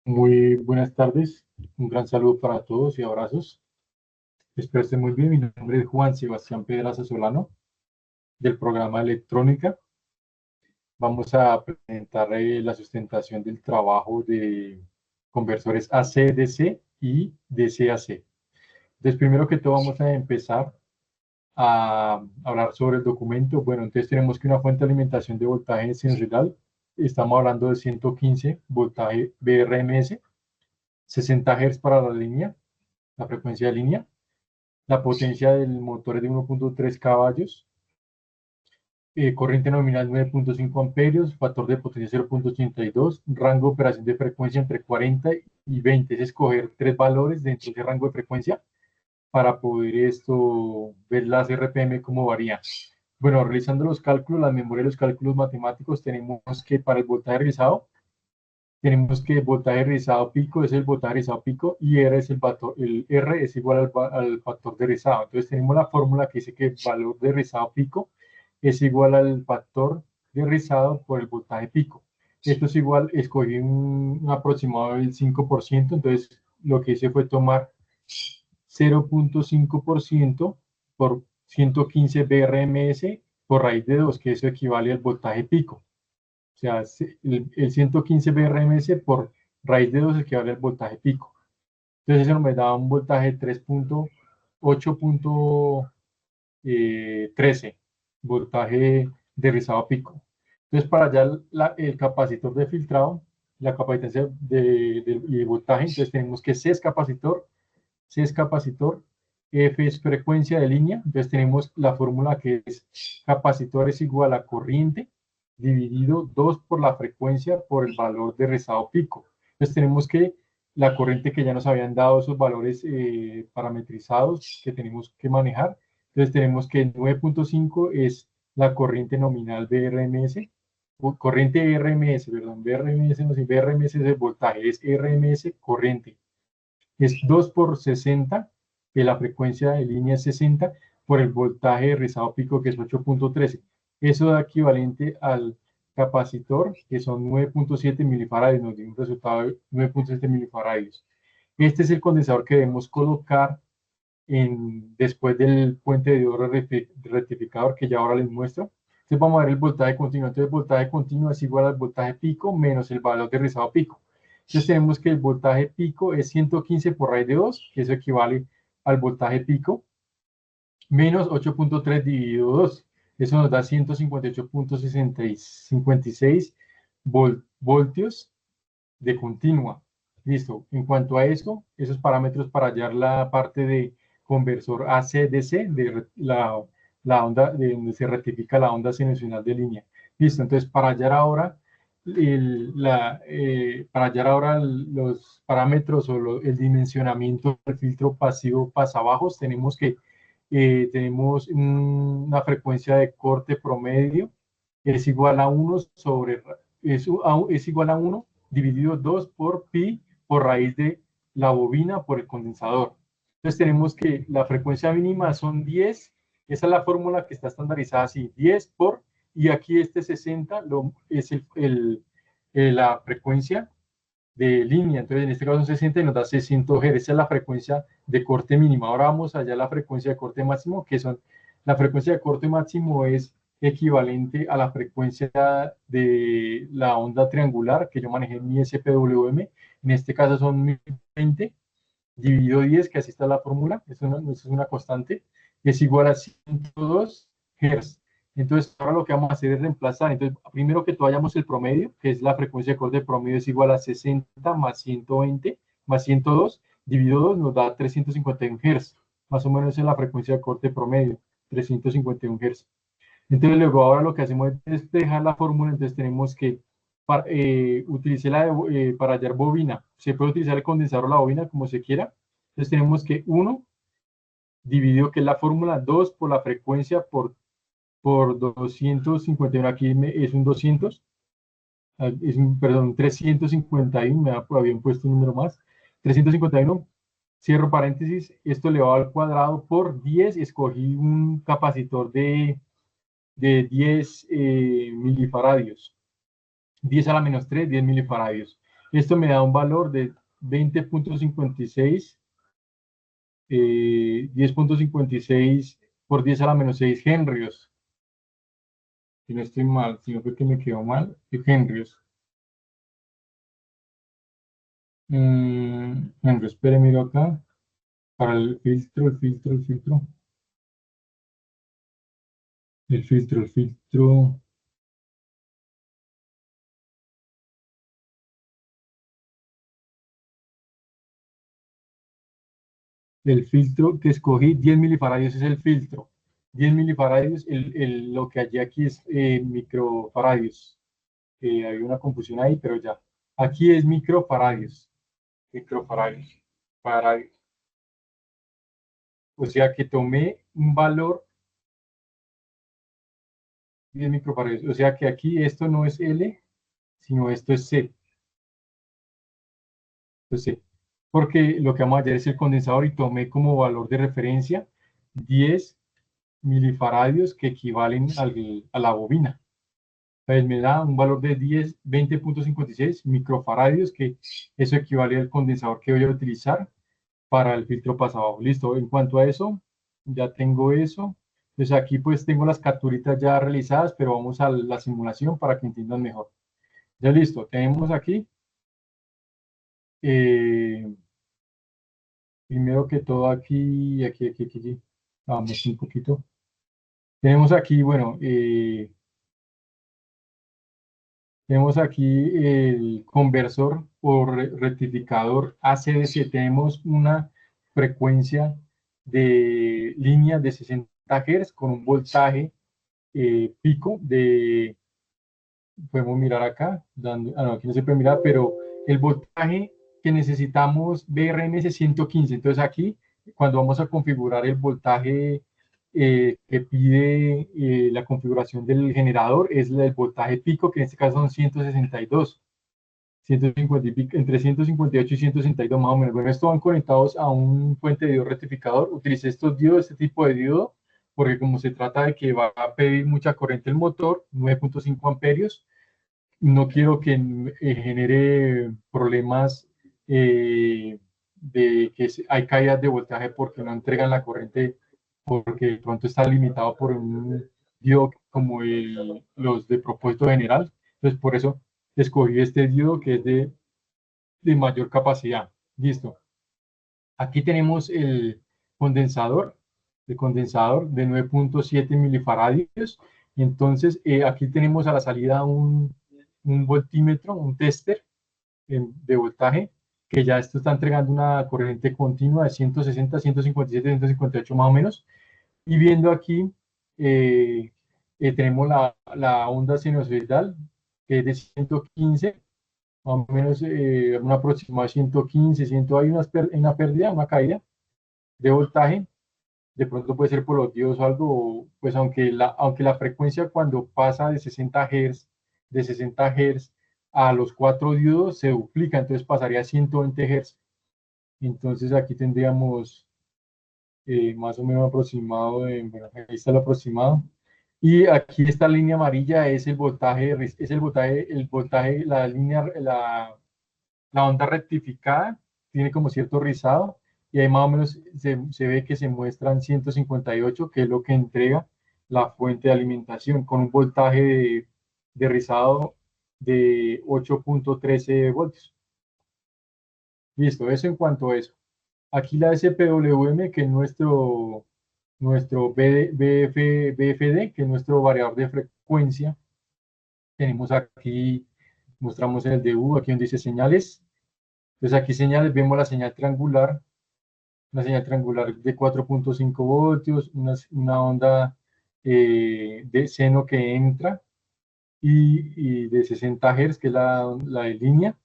Muy buenas tardes, un gran saludo para todos y abrazos. Espero estén muy bien. Mi nombre es Juan Sebastián Pedraza Solano, del programa Electrónica. Vamos a presentar la sustentación del trabajo de conversores AC-DC y DC-AC. Entonces, primero que todo, vamos a empezar a hablar sobre el documento. Bueno, entonces tenemos que una fuente de alimentación de voltaje sinusoidal. Estamos hablando de 115 voltaje BRMS, 60 Hz para la línea, la frecuencia de línea. La potencia del motor es de 1.3 caballos, corriente nominal 9.5 amperios, factor de potencia 0.82, rango de operación de frecuencia entre 40 y 20. Es escoger tres valores dentro de ese rango de frecuencia para poder ver las RPM cómo varían. Bueno, realizando los cálculos, la memoria de los cálculos matemáticos, tenemos que para el voltaje rizado, tenemos que el voltaje rizado pico es el voltaje rizado pico y el R es igual al factor de rizado. Entonces tenemos la fórmula que dice que el valor de rizado pico es igual al factor de rizado por el voltaje pico. Esto es igual, escogí un aproximado del 5%, entonces lo que hice fue tomar 0.5% por 115 BRMS por raíz de 2, que eso equivale al voltaje pico. O sea, el 115 BRMS por raíz de 2 equivale al voltaje pico. Entonces eso me da un voltaje 3.8.13, voltaje de rizado pico. Entonces para allá el capacitor de filtrado, la capacitancia de voltaje, entonces tenemos que C es capacitor, F es frecuencia de línea, entonces tenemos la fórmula que es capacitor es igual a corriente dividido 2 por la frecuencia por el valor de rizado pico. Entonces tenemos que la corriente que ya nos habían dado esos valores parametrizados que tenemos que manejar. Entonces tenemos que 9.5 es la corriente nominal de RMS, corriente RMS, perdón, BRMS, no sé, BRMS es el voltaje, es RMS corriente. Es 2 por 60, que la frecuencia de línea es 60, por el voltaje de rizado pico, que es 8.13. Eso da equivalente al capacitor, que son 9.7 milifaradios, nos dio un resultado de 9.7 milifaradios. Este es el condensador que debemos colocar después del puente de oro rectificador, que ya ahora les muestro. Entonces vamos a ver el voltaje continuo. Entonces el voltaje continuo es igual al voltaje pico menos el valor de rizado pico. Entonces tenemos que el voltaje pico es 115 por raíz de 2, que eso equivale al voltaje pico, menos 8.3 dividido 2. Eso nos da 158.56 voltios de continua. Listo. En cuanto a eso, esos parámetros para hallar la parte de conversor AC-DC, de la onda, de donde se rectifica la onda sinusoidal de línea. Listo. Entonces, para hallar ahora los parámetros o el dimensionamiento del filtro pasivo pasabajos, tenemos una frecuencia de corte promedio es igual a 1 sobre, es igual a 1 dividido 2 por pi por raíz de la bobina por el condensador. Entonces tenemos que la frecuencia mínima son 10, esa es la fórmula que está estandarizada así, 10 por, y aquí este 60 es la frecuencia de línea, entonces en este caso son 60 y nos da 600 Hz, esa es la frecuencia de corte mínima. Ahora vamos allá a la frecuencia de corte máximo, la frecuencia de corte máximo es equivalente a la frecuencia de la onda triangular que yo manejé en mi SPWM, en este caso son 1020 dividido 10, que así está la fórmula, eso es una constante, es igual a 102 Hz. Entonces, ahora lo que vamos a hacer es reemplazar. Entonces, primero que todo hallamos el promedio, que es la frecuencia de corte promedio es igual a 60 más 120 más 102, dividido 2 nos da 351 Hz. Más o menos es la frecuencia de corte promedio, 351 Hz. Entonces, luego ahora lo que hacemos es despejar la fórmula, entonces tenemos que para hallar bobina. Se puede utilizar el condensador o la bobina como se quiera. Entonces tenemos que 1 dividido, que es la fórmula, 2 por la frecuencia por 251, aquí es un 200, perdón, 351, habían puesto un número más, 351, cierro paréntesis, esto elevado al cuadrado por 10, escogí un capacitor de 10 milifaradios. 10 a la menos 3, 10 milifaradios. Esto me da un valor de 20.56, 10.56 por 10 a la menos 6 henrios. Si no estoy mal, si no fue que me quedó mal, henrios. Henry, espere, miro acá. Para el filtro, el filtro, el filtro. El filtro, el filtro. El filtro que escogí, 10 milifaradios es el filtro. 10 milifaradios, lo que hay aquí es microfaradios. Hay una confusión ahí, pero ya. Aquí es microfaradios. Microfaradios. Faradios. O sea que tomé un valor 10 microfaradios. O sea que aquí esto no es L, sino esto es C. Entonces, porque lo que vamos a hallar es el condensador y tomé como valor de referencia 10 milifaradios que equivalen a la bobina. Entonces me da un valor de 20.56 microfaradios, que eso equivale al condensador que voy a utilizar para el filtro pasado. Listo, en cuanto a eso, ya tengo eso. Entonces aquí pues tengo las capturitas ya realizadas, pero vamos a la simulación para que entiendan mejor. Ya listo, tenemos aquí, primero que todo aquí, vamos un poquito. Tenemos aquí, bueno, tenemos aquí el conversor o rectificador ACDC. Tenemos una frecuencia de línea de 60 Hz con un voltaje pico de, podemos mirar acá, no, aquí no se puede mirar, pero el voltaje que necesitamos BRMS 115. Entonces aquí, cuando vamos a configurar el voltaje que pide la configuración del generador, es el voltaje pico, que en este caso son 162. 150 y pico, entre 158 y 162 más o menos. Bueno, estos van conectados a un fuente de diodo rectificador. Utilicé estos diodos, este tipo de diodo, porque como se trata de que va a pedir mucha corriente el motor, 9.5 amperios, no quiero que genere problemas de que hay caídas de voltaje porque no entregan la corriente, porque de pronto está limitado por un diodo como los de propósito general. Entonces, por eso escogí este diodo que es de mayor capacidad. Listo. Aquí tenemos el condensador de 9.7 milifaradios. Entonces, aquí tenemos a la salida un voltímetro, un tester de voltaje, que ya esto está entregando una corriente continua de 160, 157, 158 más o menos. Y viendo aquí, tenemos la onda sinusoidal, que es de 115, más o menos una aproximada de 115, 100, hay una pérdida, una caída de voltaje. De pronto puede ser por los diodos o algo, pues aunque la frecuencia cuando pasa de 60 Hz, de 60 Hz a los 4 diodos se duplica, entonces pasaría a 120 Hz. Entonces aquí tendríamos más o menos aproximado, bueno, ahí está el aproximado. Y aquí esta línea amarilla es el voltaje, la línea, la onda rectificada, tiene como cierto rizado, y ahí más o menos se ve que se muestran 158, que es lo que entrega la fuente de alimentación, con un voltaje de rizado de 8.13 voltios. Listo, eso en cuanto a eso. Aquí la SPWM, que es nuestro BFD, que es nuestro variador de frecuencia. Tenemos aquí, mostramos el DU, aquí donde dice señales. Entonces aquí señales, vemos la señal triangular, una señal triangular de 4.5 voltios, una onda de seno que entra y de 60 Hz, que es la de línea,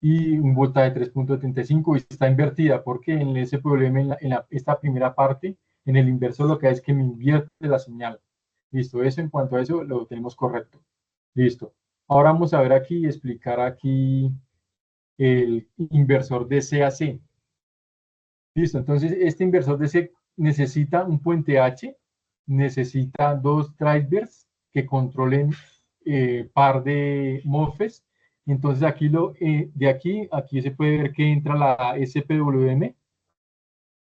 y un voltaje de 3.35 y está invertida porque en ese problema, esta primera parte, en el inverso lo que hay es que me invierte la señal. Listo, eso en cuanto a eso lo tenemos correcto. Listo. Ahora vamos a ver aquí y explicar aquí el inversor de C a C. Listo, entonces este inversor de C necesita un puente H, necesita dos drivers que controlen par de MOSFETs Entonces aquí de aquí se puede ver que entra la SPWM,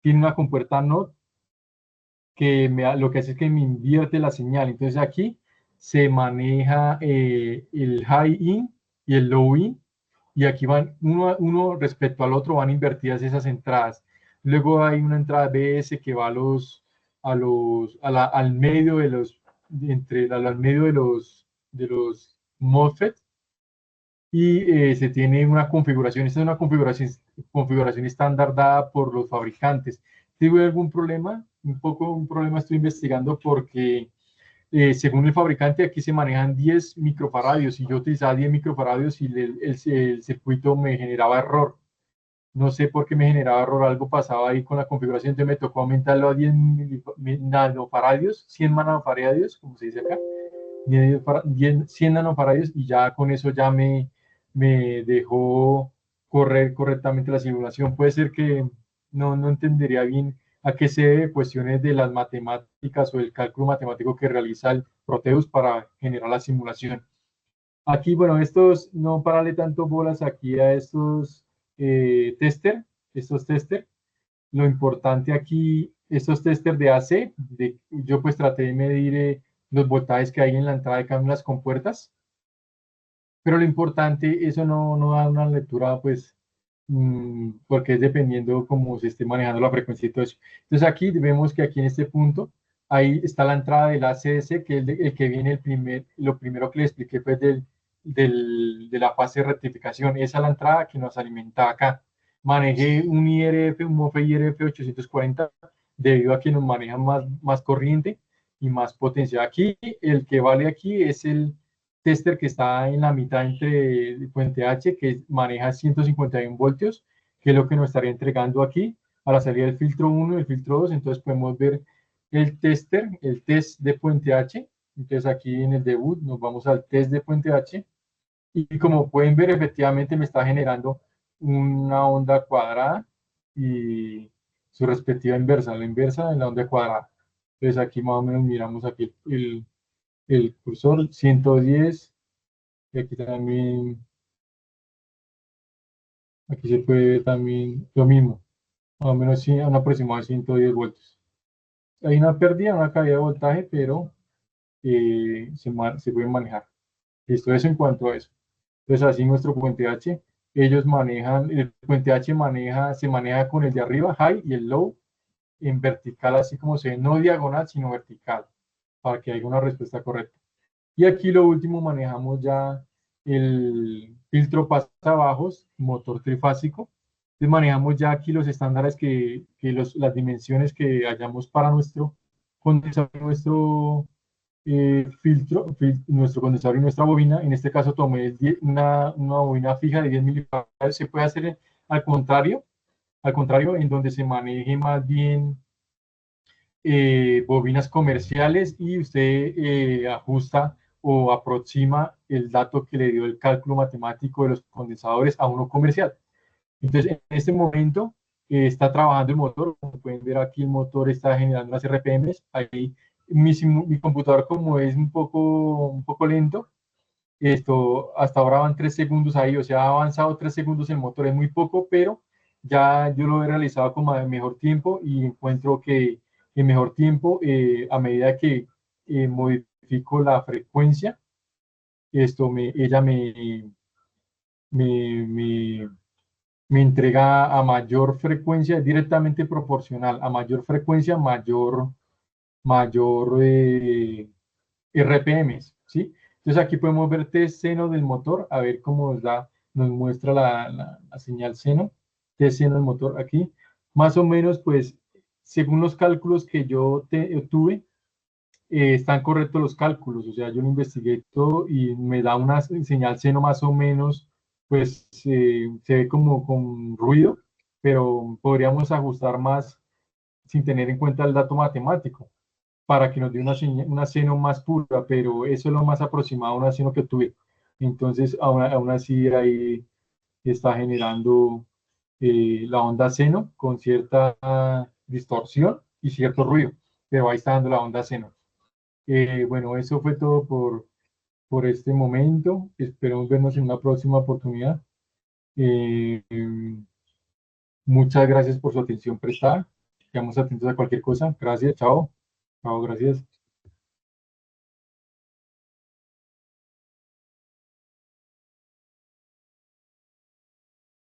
tiene una compuerta NOT que lo que hace es que me invierte la señal. Entonces aquí se maneja el high in y el low in, y aquí van uno respecto al otro, van invertidas esas entradas. Luego hay una entrada BS que va al medio de los, al medio de los MOSFET, y se tiene una configuración. Esta es una configuración estándar dada por los fabricantes. ¿Tuve algún problema? Un problema estoy investigando porque según el fabricante aquí se manejan 10 microfaradios y yo utilizaba 10 microfaradios y el circuito me generaba error. No sé por qué me generaba error, algo pasaba ahí con la configuración, entonces me tocó aumentarlo a 10 nanofaradios, 100 nanofaradios, como se dice acá, 100 nanofaradios, y ya con eso ya me dejó correr correctamente la simulación. Puede ser que no entendería bien a qué se debe, cuestiones de las matemáticas o el cálculo matemático que realiza el Proteus para generar la simulación. Aquí, bueno, estos, no pararle tanto bolas aquí a estos tester. Lo importante aquí, estos tester de AC, yo pues traté de medir los voltajes que hay en la entrada de cada una de las compuertas, pero lo importante, eso no da una lectura, pues, porque es dependiendo cómo se esté manejando la frecuencia y todo eso. Entonces aquí vemos que aquí en este punto, ahí está la entrada del ACS, que es el que viene lo primero que le expliqué, pues, de la fase de rectificación. Esa es la entrada que nos alimenta acá. Manejé un IRF, un MOFE IRF 840, debido a que nos maneja más corriente y más potencia. Aquí, el que vale aquí es el tester que está en la mitad entre puente H, que maneja 151 voltios, que es lo que nos estaría entregando aquí a la salida del filtro 1 y el filtro 2. Entonces podemos ver el tester, el test de puente H. Entonces aquí en el debut nos vamos al test de puente H, y como pueden ver, efectivamente me está generando una onda cuadrada y su respectiva inversa, la inversa en la onda cuadrada. Entonces aquí más o menos miramos aquí el cursor 110. Y aquí también, aquí se puede ver también lo mismo, más o menos un aproximado de 110 voltios. Hay una pérdida, una caída de voltaje, pero se puede manejar. Esto es en cuanto a eso. Entonces así nuestro puente H, ellos manejan, el puente H se maneja con el de arriba, high, y el low en vertical, así como se ve, no diagonal, sino vertical, para que haya una respuesta correcta. Y aquí lo último, manejamos ya el filtro pasabajos, motor trifásico. Entonces manejamos ya aquí los estándares las dimensiones que hayamos para nuestro condensador, nuestro condensador y nuestra bobina. En este caso tomé una bobina fija de 10 milifaradios. Se puede hacer al contrario, en donde se maneje más bien bobinas comerciales, y usted ajusta o aproxima el dato que le dio el cálculo matemático de los condensadores a uno comercial. Entonces, en este momento está trabajando el motor. Como pueden ver aquí, el motor está generando unas RPMs. Ahí mi computador, como es un poco lento, hasta ahora van 3 segundos ahí, o sea, ha avanzado 3 segundos el motor, es muy poco, pero ya yo lo he realizado con mejor tiempo, y encuentro que en mejor tiempo, a medida que modifico la frecuencia, ella me, me, me entrega a mayor frecuencia, directamente proporcional, a mayor frecuencia, mayor RPMs, ¿sí? Entonces aquí podemos ver test seno del motor, a ver cómo nos muestra la señal seno, test seno del motor aquí. Más o menos, pues, según los cálculos que yo tuve, están correctos los cálculos, o sea, yo lo investigué todo y me da una señal seno más o menos, pues se ve como con ruido, pero podríamos ajustar más sin tener en cuenta el dato matemático, para que nos dé una seno más pura, pero eso es lo más aproximado a una seno que tuve. Entonces, aún así ahí está generando la onda seno con cierta distorsión y cierto ruido, pero ahí está dando la onda seno. Bueno, eso fue todo por este momento. Esperemos vernos en una próxima oportunidad. Eh, Muchas gracias por su atención prestada. Quedamos atentos a cualquier cosa. Gracias, chao. Chao, gracias.